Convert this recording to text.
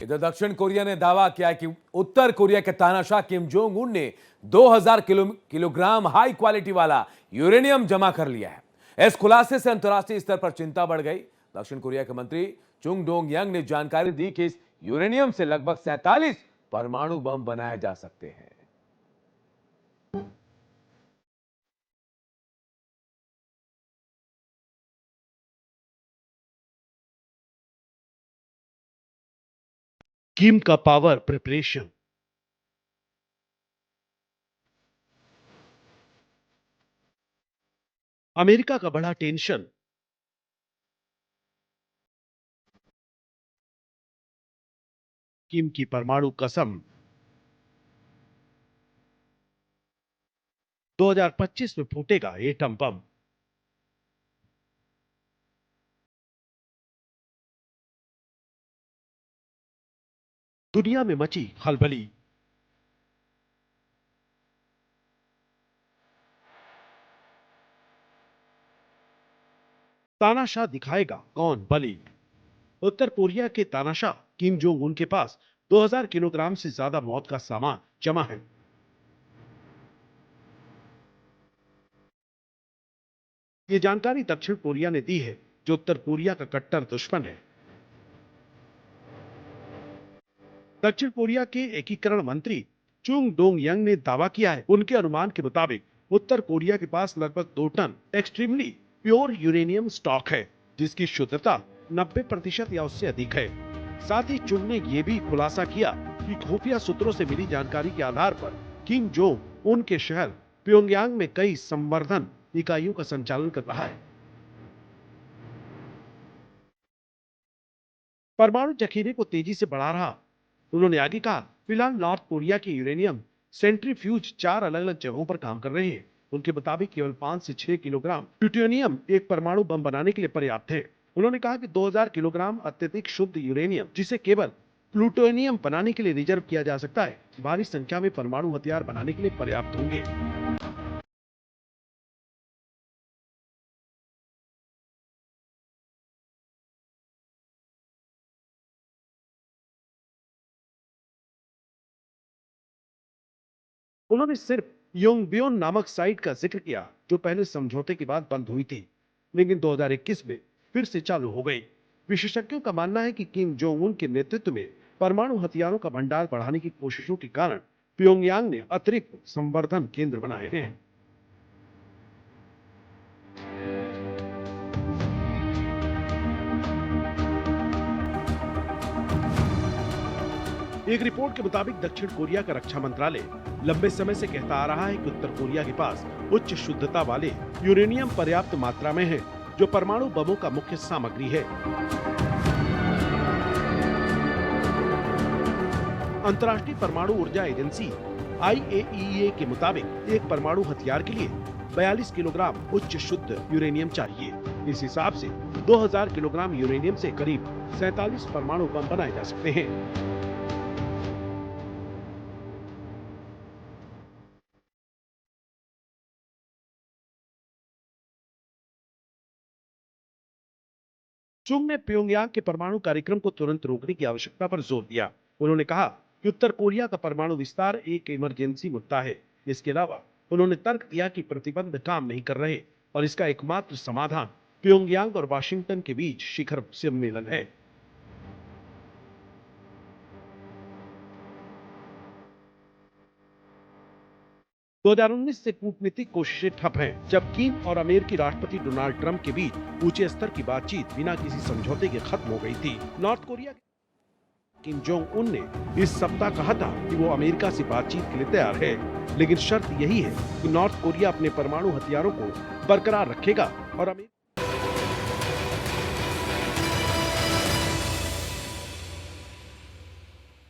इधर दक्षिण कोरिया ने दावा किया कि उत्तर कोरिया के तानाशाह किम जोंग उन ने 2000 किलोग्राम हाई क्वालिटी वाला यूरेनियम जमा कर लिया है। इस खुलासे से अंतर्राष्ट्रीय स्तर पर चिंता बढ़ गई। दक्षिण कोरिया के मंत्री चुंग डोंग यांग ने जानकारी दी कि इस यूरेनियम से लगभग 47 परमाणु बम बनाए जा सकते हैं। किम का पावर प्रिपरेशन। अमेरिका का बड़ा टेंशन। किम की परमाणु कसम। 2025 में फूटेगा एटम बम। दुनिया में मची खलबली। तानाशाह दिखाएगा कौन बली। उत्तर कोरिया के तानाशाह किम जोंग उन के पास 2000 किलोग्राम से ज्यादा मौत का सामान जमा है। ये जानकारी दक्षिण कोरिया ने दी है, जो उत्तर कोरिया का कट्टर दुश्मन है। दक्षिण कोरिया के एकीकरण मंत्री चुंग डोंग यंग ने दावा किया है, उनके अनुमान के मुताबिक उत्तर कोरिया के पास लगभग 2 ton extremely pure uranium stock है, जिसकी शुद्धता 90% या उससे अधिक है। साथ ही चुंग ने यह भी खुलासा किया कि खुफिया सूत्रों से मिली जानकारी के आधार पर किम जोंग उनके शहर प्योंगयांग में कई संवर्धन इकाइयों का संचालन कर रहा है। परमाणु जखीरे को तेजी से बढ़ा रहा। उन्होंने आगे कहा, फिलहाल नॉर्थ कोरिया के यूरेनियम सेंट्रीफ्यूज 4 अलग-अलग जगहों पर काम कर रहे हैं। उनके मुताबिक केवल 5 से 6 किलोग्राम प्लूटोनियम एक परमाणु बम बनाने के लिए पर्याप्त है। उन्होंने कहा कि 2000 किलोग्राम अत्यधिक शुद्ध यूरेनियम, जिसे केवल प्लूटोनियम बनाने के लिए रिजर्व किया जा सकता है, भारी संख्या में परमाणु हथियार बनाने के लिए पर्याप्त होंगे। उन्होंने सिर्फ योंगबियोन नामक साइट का जिक्र किया, जो पहले समझौते के बाद बंद हुई थी, लेकिन 2021 में फिर से चालू हो गई। विशेषज्ञों का मानना है कि किम जोंग उन के नेतृत्व में परमाणु हथियारों का भंडार बढ़ाने की कोशिशों के कारण प्योंगयांग ने अतिरिक्त संवर्धन केंद्र बनाए हैं। एक रिपोर्ट के मुताबिक दक्षिण कोरिया का रक्षा मंत्रालय लंबे समय से कहता आ रहा है कि उत्तर कोरिया के पास उच्च शुद्धता वाले यूरेनियम पर्याप्त मात्रा में है, जो परमाणु बमों का मुख्य सामग्री है। अंतर्राष्ट्रीय परमाणु ऊर्जा एजेंसी IAEA के मुताबिक एक परमाणु हथियार के लिए 42 किलोग्राम उच्च शुद्ध यूरेनियम चाहिए। इस हिसाब से 2000 किलोग्राम यूरेनियम से करीब 47 परमाणु बम बनाए जा सकते हैं। चुंग ने प्योंगयांग के परमाणु कार्यक्रम को तुरंत रोकने की आवश्यकता पर जोर दिया। उन्होंने कहा कि उत्तर कोरिया का परमाणु विस्तार एक इमरजेंसी मुद्दा है। इसके अलावा उन्होंने तर्क दिया कि प्रतिबंध काम नहीं कर रहे और इसका एकमात्र समाधान प्योंगयांग और वाशिंगटन के बीच शिखर सम्मेलन है। 2019 से कूटनीतिक कोशिशें ठप हैं, जब किम और अमेरिकी राष्ट्रपति डोनाल्ड ट्रंप के बीच ऊंचे स्तर की बातचीत बिना किसी समझौते के खत्म हो गई थी। North Korea Kim Jong Un ने इस सप्ताह कहा था कि वो अमेरिका से बातचीत के लिए तैयार है, लेकिन शर्त यही है कि नॉर्थ कोरिया अपने परमाणु हथियारों को बरकरार रखेगा और अमेरिका